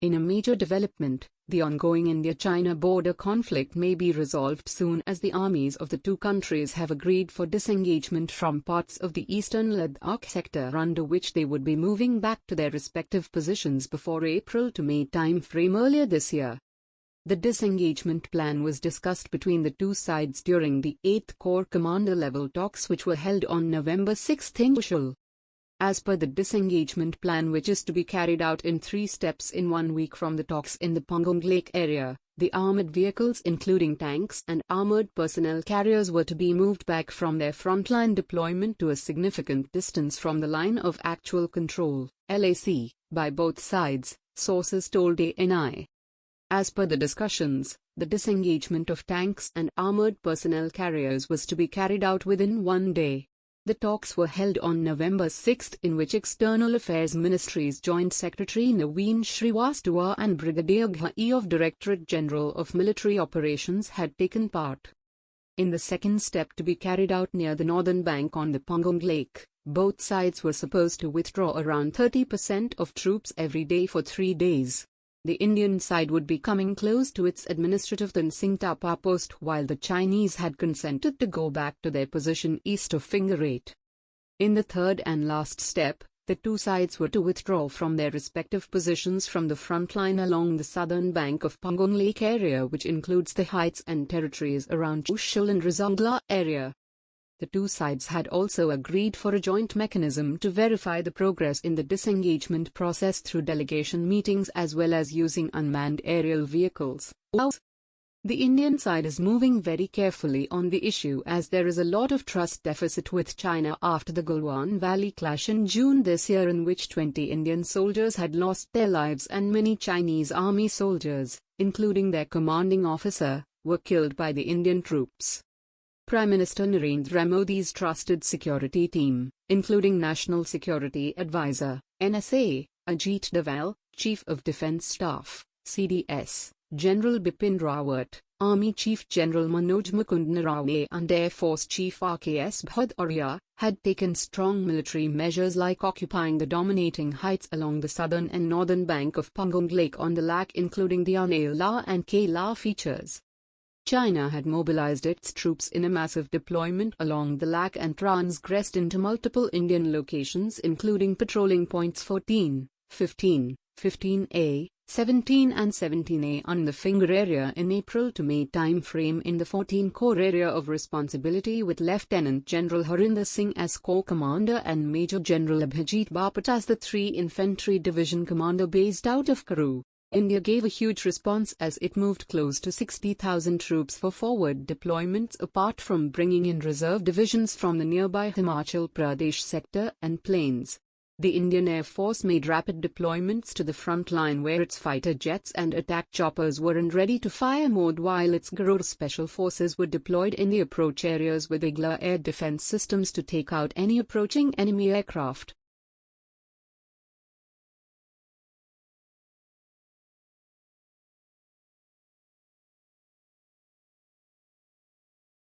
In a major development, the ongoing India-China border conflict may be resolved soon, as the armies of the two countries have agreed for disengagement from parts of the eastern Ladakh sector, under which they would be moving back to their respective positions before April to May time frame earlier this year. The disengagement plan was discussed between the two sides during the 8th Corps commander-level talks, which were held on November 6 in Chushul. As per the disengagement plan, which is to be carried out in 3 steps in 1 week from the talks in the Pangong Lake area, the armored vehicles including tanks and armored personnel carriers were to be moved back from their frontline deployment to a significant distance from the line of actual control, LAC, by both sides, sources told ANI. As per the discussions, the disengagement of tanks and armored personnel carriers was to be carried out within 1 day. The talks were held on November 6, in which External Affairs Ministry's Joint Secretary Naveen Srivastava and Brigadier Ghai of Directorate General of Military Operations had taken part. In the second step, to be carried out near the northern bank on the Pangong Lake, both sides were supposed to withdraw around 30% of troops every day for 3 days. The Indian side would be coming close to its administrative Singtapa post, while the Chinese had consented to go back to their position east of Finger 8. In the third and last step, the two sides were to withdraw from their respective positions from the front line along the southern bank of Pangong Lake area, which includes the heights and territories around Chushul and Rezang area. The two sides had also agreed for a joint mechanism to verify the progress in the disengagement process through delegation meetings as well as using unmanned aerial vehicles. The Indian side is moving very carefully on the issue, as there is a lot of trust deficit with China after the Galwan Valley clash in June this year, in which 20 Indian soldiers had lost their lives and many Chinese army soldiers, including their commanding officer, were killed by the Indian troops. Prime Minister Narendra Modi's trusted security team, including National Security Advisor, NSA, Ajit Doval, Chief of Defence Staff, CDS, General Bipin Rawat, Army Chief General Manoj Mukund Narawane and Air Force Chief RKS Bhadoria, had taken strong military measures like occupying the dominating heights along the southern and northern bank of Pangong Lake on the Lak, including the Anela and Kela features. China had mobilized its troops in a massive deployment along the Lak and transgressed into multiple Indian locations, including patrolling points 14, 15, 15A, 17 and 17A on the Finger area in April to May time frame in the 14 Corps area of responsibility, with Lieutenant General Harinder Singh as Corps Commander and Major General Abhijit Bapat as the 3 Infantry Division Commander based out of Karoo. India gave a huge response as it moved close to 60,000 troops for forward deployments, apart from bringing in reserve divisions from the nearby Himachal Pradesh sector and plains. The Indian Air Force made rapid deployments to the front line, where its fighter jets and attack choppers were in ready-to-fire mode, while its Garud special forces were deployed in the approach areas with Igla air defense systems to take out any approaching enemy aircraft.